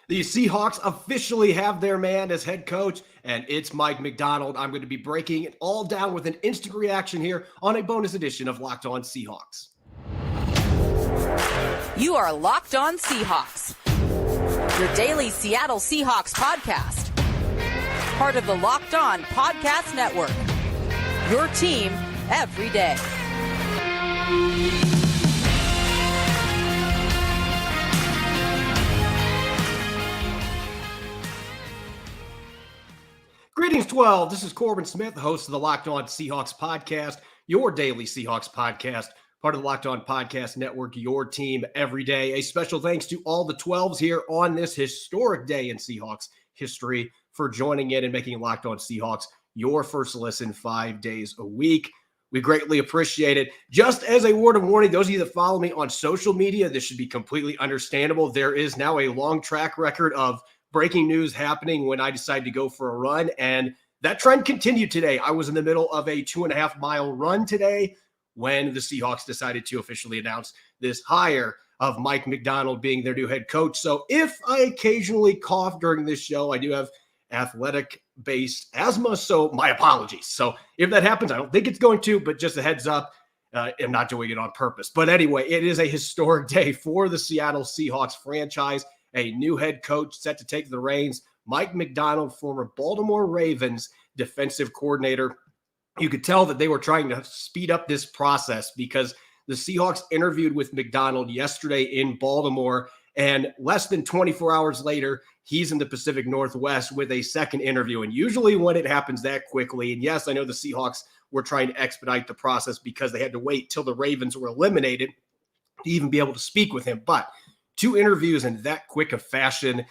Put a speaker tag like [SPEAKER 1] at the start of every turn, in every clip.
[SPEAKER 1] The Seahawks officially have their man as head coach, and it's Mike Macdonald. I'm going to be breaking it all down with an instant reaction here on a bonus edition of Locked On Seahawks.
[SPEAKER 2] You are Locked On Seahawks, your daily Seattle Seahawks podcast. Part of the Locked On Podcast Network, your team every day.
[SPEAKER 1] Greetings, 12. This is Corbin Smith, the host of the Locked On Seahawks podcast, your daily Seahawks podcast, part of the Locked On Podcast Network, your team every day. A special thanks to all the 12s here on this historic day in Seahawks history for joining in and making Locked On Seahawks your first listen 5 days a week. We greatly appreciate it. Just as a word of warning, those of you that follow me on social media, this should be completely understandable. There is now a long track record of breaking news happening when I decide to go for a run, and that trend continued today. I was in the middle of a 2.5-mile run today when the Seahawks decided to officially announce this hire of Mike Macdonald being their new head coach. So if I occasionally cough during this show, I do have athletic-based asthma, so my apologies. So if that happens, I don't think it's going to, but just a heads up, I'm not doing it on purpose. But anyway, it is a historic day for the Seattle Seahawks franchise. A new head coach set to take the reins, Mike Macdonald, former Baltimore Ravens defensive coordinator. You could tell that they were trying to speed up this process because the Seahawks interviewed with Macdonald yesterday in Baltimore, and less than 24 hours later, he's in the Pacific Northwest with a second interview. And usually when it happens that quickly, and yes, I know the Seahawks were trying to expedite the process because they had to wait till the Ravens were eliminated to even be able to speak with him, but 2 interviews in that quick of fashion,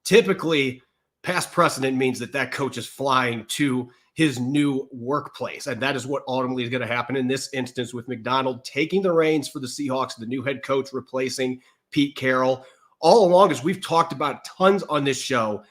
[SPEAKER 1] typically past precedent means that coach is flying to his new workplace. And that is what ultimately is going to happen in this instance with Macdonald taking the reins for the Seahawks, the new head coach replacing Pete Carroll. All along, as we've talked about tons on this show,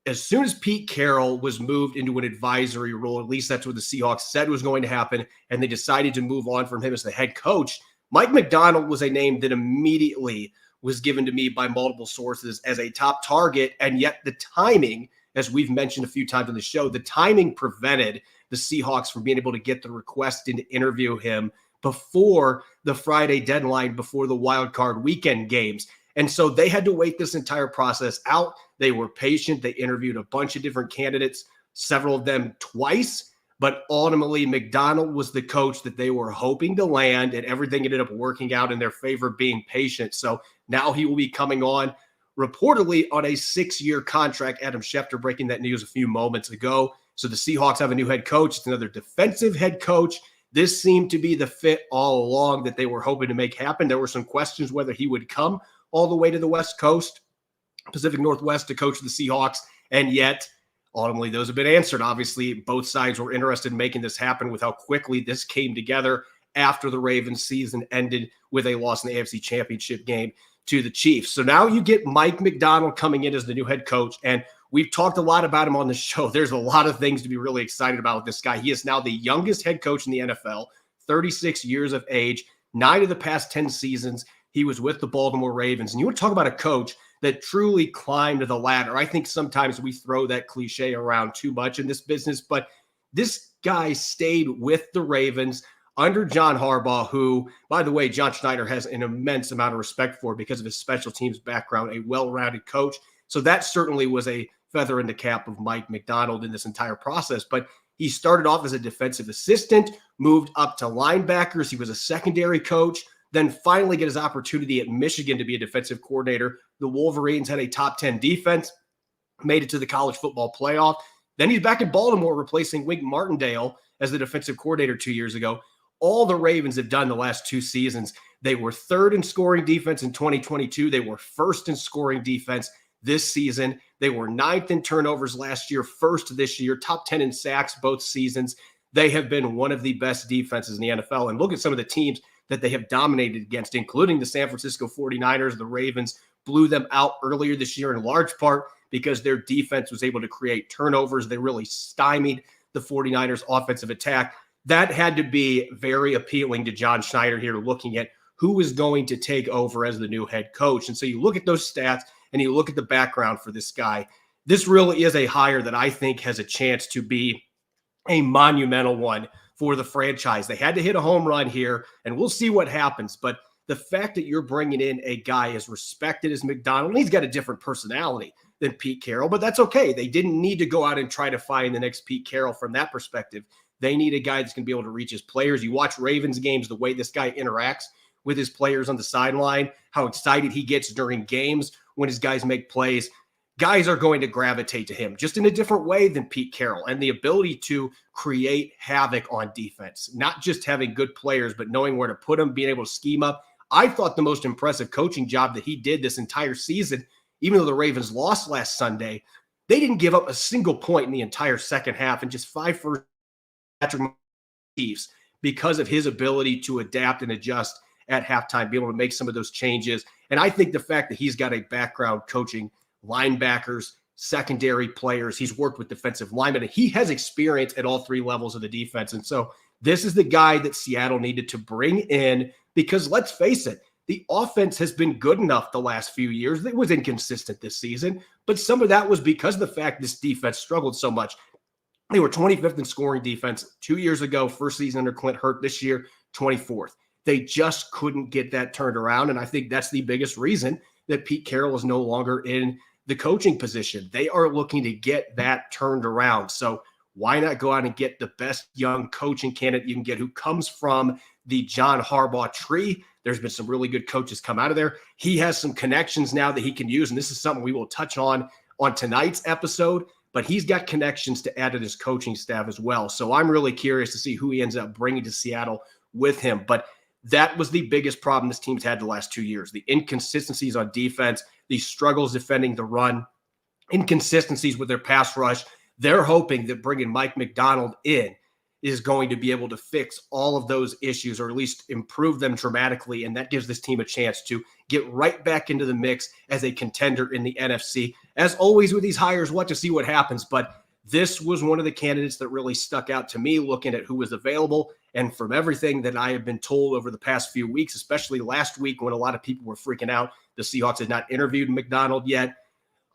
[SPEAKER 1] as soon as Pete Carroll was moved into an advisory role, at least that's what the Seahawks said was going to happen, and they decided to move on from him as the head coach, Mike Macdonald was a name that immediately was given to me by multiple sources as a top target, and yet the timing, as we've mentioned a few times on the show, the timing prevented the Seahawks from being able to get the request in to interview him before the Friday deadline, before the wild card weekend games. And so they had to wait this entire process out. They were patient. They interviewed a bunch of different candidates, several of them twice, but ultimately Macdonald was the coach that they were hoping to land, and everything ended up working out in their favor, being patient. So now he will be coming on reportedly on a 6-year contract. Adam Schefter breaking that news a few moments ago. So the Seahawks have a new head coach. It's another defensive head coach. This seemed to be the fit all along that they were hoping to make happen. There were some questions whether he would come all the way to the West Coast, Pacific Northwest, to coach the Seahawks, and yet ultimately those have been answered. Obviously, both sides were interested in making this happen with how quickly this came together after the Ravens season ended with a loss in the AFC Championship game to the Chiefs. So now you get Mike Macdonald coming in as the new head coach, and we've talked a lot about him on the show. There's a lot of things to be really excited about with this guy. He is now the youngest head coach in the NFL, 36 years of age, 9 of the past 10 seasons he was with the Baltimore Ravens. And you want to talk about a coach that truly climbed the ladder. I think sometimes we throw that cliche around too much in this business, but this guy stayed with the Ravens under John Harbaugh, who, by the way, John Schneider has an immense amount of respect for because of his special teams background, a well-rounded coach. So that certainly was a feather in the cap of Mike Macdonald in this entire process. But he started off as a defensive assistant, moved up to linebackers. He was a secondary coach, then finally get his opportunity at Michigan to be a defensive coordinator. The Wolverines had a top 10 defense, made it to the college football playoff. Then he's back in Baltimore replacing Wink Martindale as the defensive coordinator 2 years ago. All the Ravens have done the last 2 seasons. They were 3rd in scoring defense in 2022. They were 1st in scoring defense this season. They were 9th in turnovers last year, 1st this year, top 10 in sacks both seasons. They have been one of the best defenses in the NFL. And look at some of the teams that they have dominated against, including the San Francisco 49ers. The Ravens blew them out earlier this year in large part because their defense was able to create turnovers. They really stymied the 49ers offensive attack. That had to be very appealing to John Schneider here, looking at who is going to take over as the new head coach. And so you look at those stats, and you look at the background for this guy, this really is a hire that I think has a chance to be a monumental one for the franchise. They had to hit a home run here, and we'll see what happens. But the fact that you're bringing in a guy as respected as Macdonald, and he's got a different personality than Pete Carroll, but that's okay. They didn't need to go out and try to find the next Pete Carroll from that perspective. They need a guy that's going to be able to reach his players. You watch Ravens games, the way this guy interacts with his players on the sideline, how excited he gets during games when his guys make plays. Guys are going to gravitate to him just in a different way than Pete Carroll, and the ability to create havoc on defense, not just having good players, but knowing where to put them, being able to scheme up. I thought the most impressive coaching job that he did this entire season, even though the Ravens lost last Sunday, they didn't give up a single point in the entire second half and just 5 first Chiefs because of his ability to adapt and adjust at halftime, be able to make some of those changes. And I think the fact that he's got a background coaching linebackers, secondary players, he's worked with defensive linemen, and he has experience at all 3 levels of the defense. And so this is the guy that Seattle needed to bring in, because let's face it, the offense has been good enough the last few years. It was inconsistent this season, but some of that was because of the fact this defense struggled so much. They were 25th in scoring defense 2 years ago, first season under Clint Hurt. This year, 24th. They just couldn't get that turned around, and I think that's the biggest reason that Pete Carroll is no longer in the coaching position. They are looking to get that turned around. So why not go out and get the best young coaching candidate you can get, who comes from the John Harbaugh tree? There's been some really good coaches come out of there. He has some connections now that he can use, and this is something we will touch on tonight's episode, but he's got connections to add to his coaching staff as well. So I'm really curious to see who he ends up bringing to Seattle with him. But that was the biggest problem this team's had the last 2 years. The inconsistencies on defense, the struggles defending the run, inconsistencies with their pass rush. They're hoping that bringing Mike Macdonald in is going to be able to fix all of those issues, or at least improve them dramatically. And that gives this team a chance to get right back into the mix as a contender in the NFC. As always with these hires, we'll have to see what happens. But this was one of the candidates that really stuck out to me, looking at who was available. And from everything that I have been told over the past few weeks, especially last week when a lot of people were freaking out, the Seahawks had not interviewed Macdonald yet.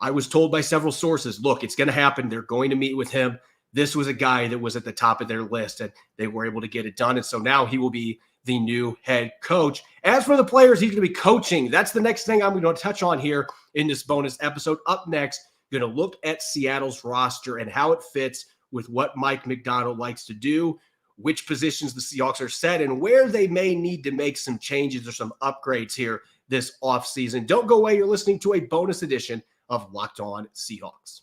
[SPEAKER 1] I was told by several sources, look, it's going to happen. They're going to meet with him. This was a guy that was at the top of their list, and they were able to get it done. And so now he will be the new head coach. As for the players he's going to be coaching, that's the next thing I'm going to touch on here in this bonus episode. Up next, going to look at Seattle's roster and how it fits with what Mike Macdonald likes to do, which positions the Seahawks are set, and where they may need to make some changes or some upgrades here this offseason. Don't go away. You're listening to a bonus edition of Locked On Seahawks.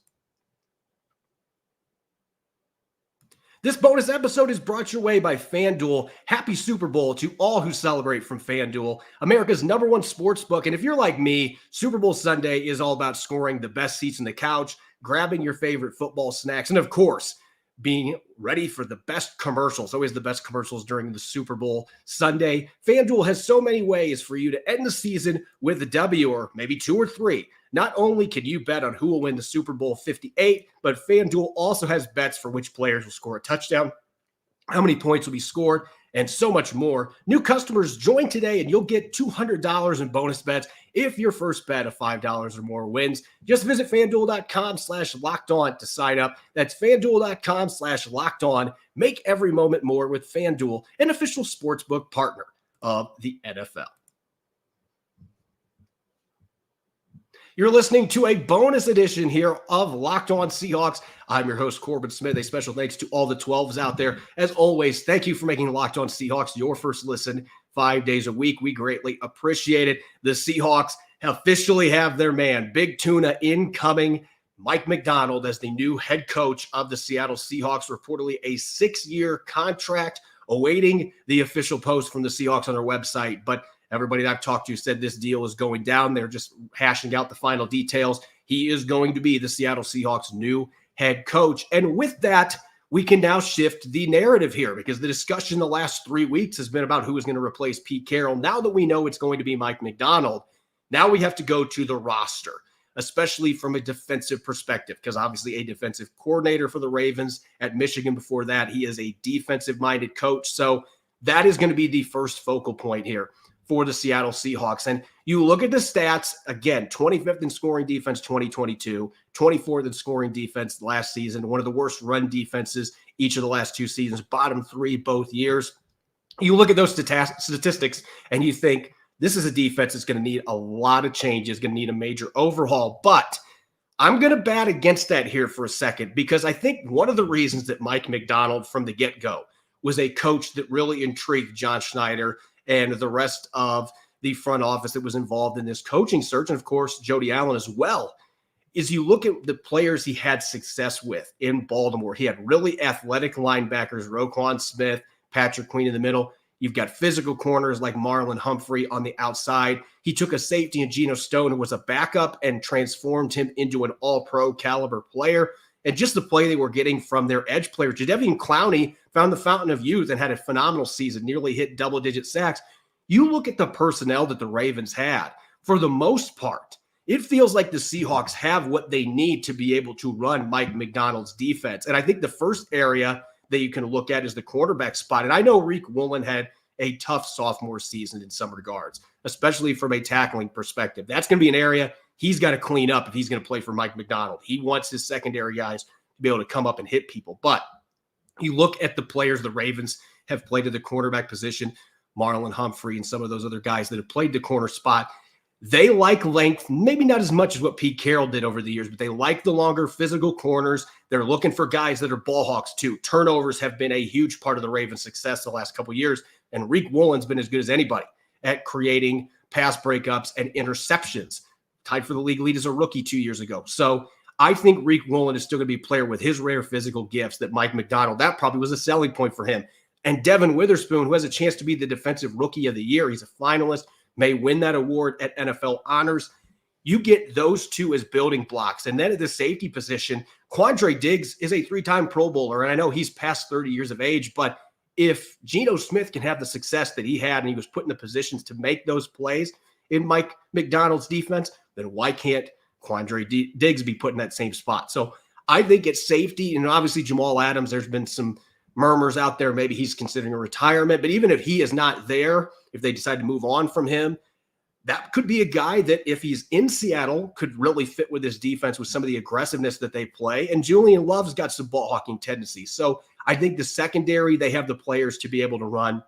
[SPEAKER 1] This bonus episode is brought your way by FanDuel. Happy Super Bowl to all who celebrate from FanDuel, America's #1 sportsbook. And if you're like me, Super Bowl Sunday is all about scoring the best seats on the couch, grabbing your favorite football snacks, and of course, being ready for the best commercials. Always the best commercials during the Super Bowl Sunday. FanDuel has so many ways for you to end the season with a W, or maybe 2 or 3. Not only can you bet on who will win the Super Bowl 58, but FanDuel also has bets for which players will score a touchdown, how many points will be scored, and so much more. New customers, join today and you'll get $200 in bonus bets if your first bet of $5 or more wins. Just visit FanDuel.com/LockedOn to sign up. That's FanDuel.com/LockedOn. Make every moment more with FanDuel, an official sportsbook partner of the NFL. You're listening to a bonus edition here of Locked On Seahawks. I'm your host, Corbin Smith. A special thanks to all the 12s out there. As always, thank you for making Locked On Seahawks your first listen 5 days a week. We greatly appreciate it. The Seahawks officially have their man, Big Tuna, incoming. Mike Macdonald as the new head coach of the Seattle Seahawks, reportedly a 6-year contract, awaiting the official post from the Seahawks on their website. But everybody that I've talked to said this deal is going down. They're just hashing out the final details. He is going to be the Seattle Seahawks' new head coach. And with that, we can now shift the narrative here, because the discussion the last 3 weeks has been about who is going to replace Pete Carroll. Now that we know it's going to be Mike Macdonald, now we have to go to the roster, especially from a defensive perspective, because obviously a defensive coordinator for the Ravens at Michigan before that. He is a defensive-minded coach. So that is going to be the first focal point here. for the Seattle Seahawks. And you look at the stats, again, 25th in scoring defense 2022, 24th in scoring defense last season, one of the worst run defenses each of the last 2 seasons, bottom 3 both years. You look at those statistics and you think this is a defense that's going to need a lot of changes, going to need a major overhaul. But I'm going to bat against that here for a second, because I think one of the reasons that Mike Macdonald from the get-go was a coach that really intrigued John Schneider and the rest of the front office that was involved in this coaching search, and of course, Jody Allen as well, is you look at the players he had success with in Baltimore. He had really athletic linebackers, Roquan Smith, Patrick Queen in the middle. You've got physical corners like Marlon Humphrey on the outside. He took a safety in Geno Stone, who was a backup, and transformed him into an all-pro caliber player. And just the play they were getting from their edge players. Jadeveon Clowney found the fountain of youth and had a phenomenal season, nearly hit double-digit sacks. You look at the personnel that the Ravens had. For the most part, it feels like the Seahawks have what they need to be able to run Mike Macdonald's defense. And I think the first area that you can look at is the quarterback spot. And I know Riq Woolen had a tough sophomore season in some regards, especially from a tackling perspective. That's going to be an area he's got to clean up if he's going to play for Mike Macdonald. He wants his secondary guys to be able to come up and hit people. But you look at the players the Ravens have played at the cornerback position, Marlon Humphrey and some of those other guys that have played the corner spot. They like length, maybe not as much as what Pete Carroll did over the years, but they like the longer physical corners. They're looking for guys that are ball hawks too. Turnovers have been a huge part of the Ravens' success the last couple of years, and Riq Woolen's been as good as anybody at creating pass breakups and interceptions. Tied for the league lead as a rookie 2 years ago. So I think Riq Woolen is still going to be a player with his rare physical gifts that Mike Macdonald, that probably was a selling point for him. And Devin Witherspoon, who has a chance to be the defensive rookie of the year. He's a finalist, may win that award at NFL Honors. You get those two as building blocks. And then at the safety position, Quandre Diggs is a 3-time Pro Bowler. And I know he's past 30 years of age, but if Geno Smith can have the success that he had and he was put in the positions to make those plays in Mike Macdonald's defense, then why can't Quandre Diggs be put in that same spot? So I think it's safety, and obviously Jamal Adams, there's been some murmurs out there. Maybe he's considering a retirement, but even if he is not there, if they decide to move on from him, that could be a guy that if he's in Seattle could really fit with this defense with some of the aggressiveness that they play. And Julian Love's got some ball hawking tendencies. So I think the secondary, they have the players to be able to run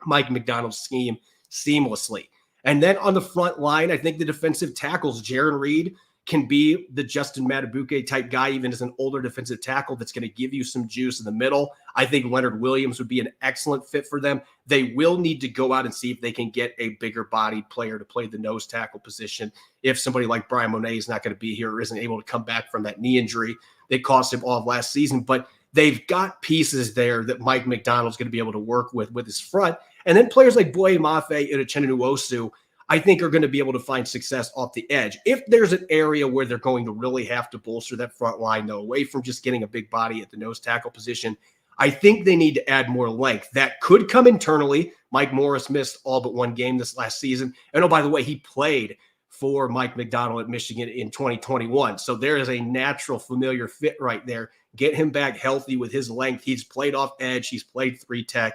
[SPEAKER 1] Mike Macdonald's scheme seamlessly. And then on the front line, I think the defensive tackles, Jaron Reed can be the Justin Matabuke type guy, even as an older defensive tackle that's going to give you some juice in the middle. I think Leonard Williams would be an excellent fit for them. They will need to go out and see if they can get a bigger bodied player to play the nose tackle position. If somebody like Brian Monet is not going to be here or isn't able to come back from that knee injury that cost him all of last season, but they've got pieces there that Mike Macdonald's going to be able to work with his front. And then players like Boye Mafe and Uchenna Nwosu, I think are going to be able to find success off the edge. If there's an area where they're going to really have to bolster that front line, though, away from just getting a big body at the nose tackle position, I think they need to add more length. That could come internally. Mike Morris missed all but one game this last season. And oh, by the way, he played for Mike Macdonald at Michigan in 2021. So there is a natural familiar fit right there. Get him back healthy with his length. He's played off edge. He's played 3-tech.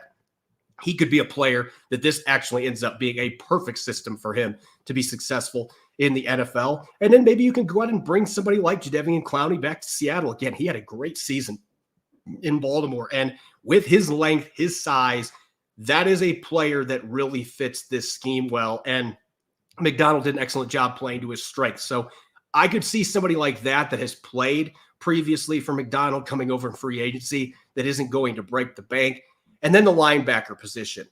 [SPEAKER 1] He could be a player that this actually ends up being a perfect system for him to be successful in the NFL. And then maybe you can go out and bring somebody like Jadeveon Clowney back to Seattle. Again, he had a great season in Baltimore. And with his length, his size, that is a player that really fits this scheme well. And Macdonald did an excellent job playing to his strengths. So I could see somebody like that has played previously for Macdonald coming over in free agency that isn't going to break the bank. And then the linebacker position.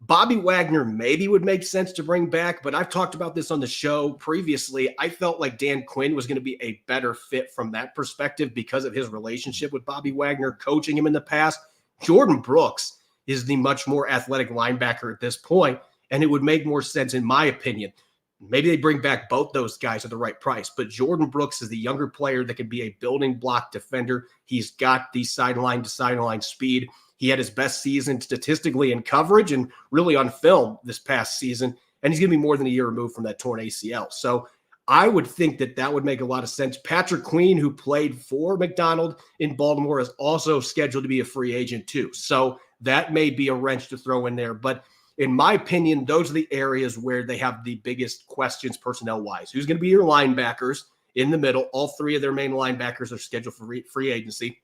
[SPEAKER 1] Bobby Wagner maybe would make sense to bring back, but I've talked about this on the show previously. I felt like Dan Quinn was going to be a better fit from that perspective because of his relationship with Bobby Wagner, coaching him in the past. Jordan Brooks is the much more athletic linebacker at this point, and it would make more sense, in my opinion. Maybe they bring back both those guys at the right price, but Jordan Brooks is the younger player that can be a building block defender. He's got the sideline-to-sideline speed. He had his best season statistically in coverage and really on film this past season, and he's going to be more than a year removed from that torn ACL. So I would think that would make a lot of sense. Patrick Queen, who played for Macdonald in Baltimore, is also scheduled to be a free agent too. So that may be a wrench to throw in there. But in my opinion, those are the areas where they have the biggest questions personnel-wise. Who's going to be your linebackers in the middle? All three of their main linebackers are scheduled for free agency.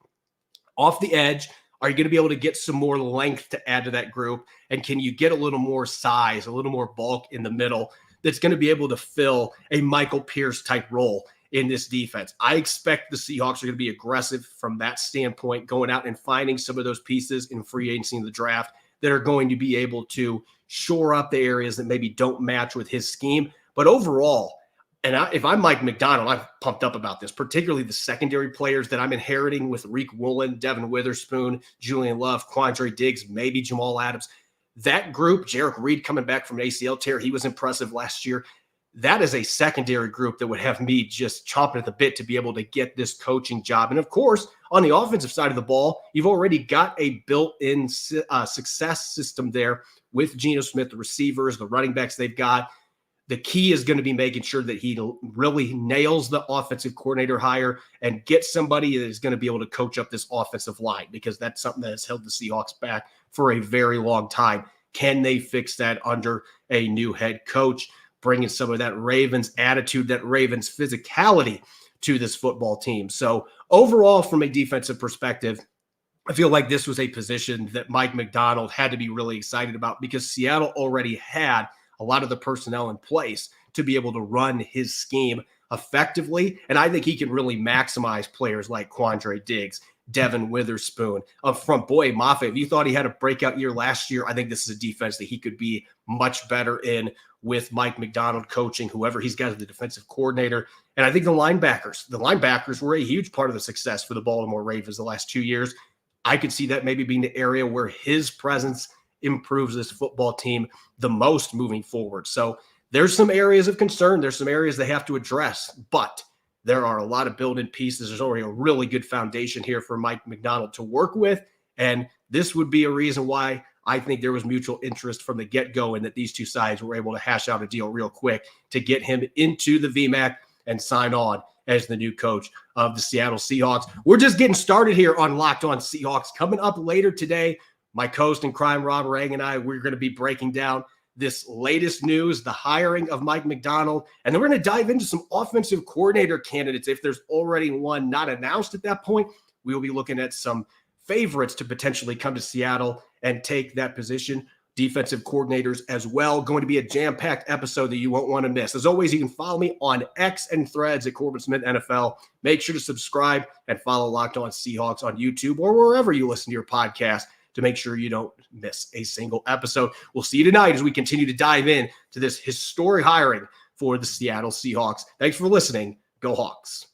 [SPEAKER 1] Off the edge, are you going to be able to get some more length to add to that group? And can you get a little more size, a little more bulk in the middle that's going to be able to fill a Michael Pierce type role in this defense? I expect the Seahawks are going to be aggressive from that standpoint, going out and finding some of those pieces in free agency in the draft that are going to be able to shore up the areas that maybe don't match with his scheme. But overall, if I'm Mike Macdonald, I'm pumped up about this, particularly the secondary players that I'm inheriting with Reek Woolen, Devin Witherspoon, Julian Love, Quandre Diggs, maybe Jamal Adams. That group, Jarek Reed coming back from an ACL tear, he was impressive last year. That is a secondary group that would have me just chomping at the bit to be able to get this coaching job. And of course, on the offensive side of the ball, you've already got a built-in success system there with Geno Smith, the receivers, the running backs they've got. The key is going to be making sure that he really nails the offensive coordinator hire and get somebody that is going to be able to coach up this offensive line, because that's something that has held the Seahawks back for a very long time. Can they fix that under a new head coach, bringing some of that Ravens attitude, that Ravens physicality to this football team? So overall, from a defensive perspective, I feel like this was a position that Mike Macdonald had to be really excited about, because Seattle already had a lot of the personnel in place to be able to run his scheme effectively. And I think he can really maximize players like Quandre Diggs, Devin Witherspoon. Up front, boy, Maffa, if you thought he had a breakout year last year, I think this is a defense that he could be much better in with Mike Macdonald coaching, whoever he's got as the defensive coordinator. And I think the linebackers were a huge part of the success for the Baltimore Ravens the last 2 years. I could see that maybe being the area where his presence improves this football team the most moving forward. So there's some areas of concern. There's some areas they have to address, but there are a lot of built-in pieces. There's already a really good foundation here for Mike Macdonald to work with. And this would be a reason why I think there was mutual interest from the get-go, and that these two sides were able to hash out a deal real quick to get him into the VMAC and sign on as the new coach of the Seattle Seahawks. We're just getting started here on Locked On Seahawks. Coming up later today, my co-host in crime, Rob Rang, and I, we're going to be breaking down this latest news, the hiring of Mike Macdonald, and then we're going to dive into some offensive coordinator candidates. If there's already one not announced at that point, we will be looking at some favorites to potentially come to Seattle and take that position. Defensive coordinators as well. Going to be a jam-packed episode that you won't want to miss. As always, you can follow me on X and Threads at Corbin Smith NFL. Make sure to subscribe and follow Locked On Seahawks on YouTube or wherever you listen to your podcast to make sure you don't miss a single episode. We'll see you tonight as we continue to dive in to this historic hiring for the Seattle Seahawks. Thanks for listening. Go Hawks.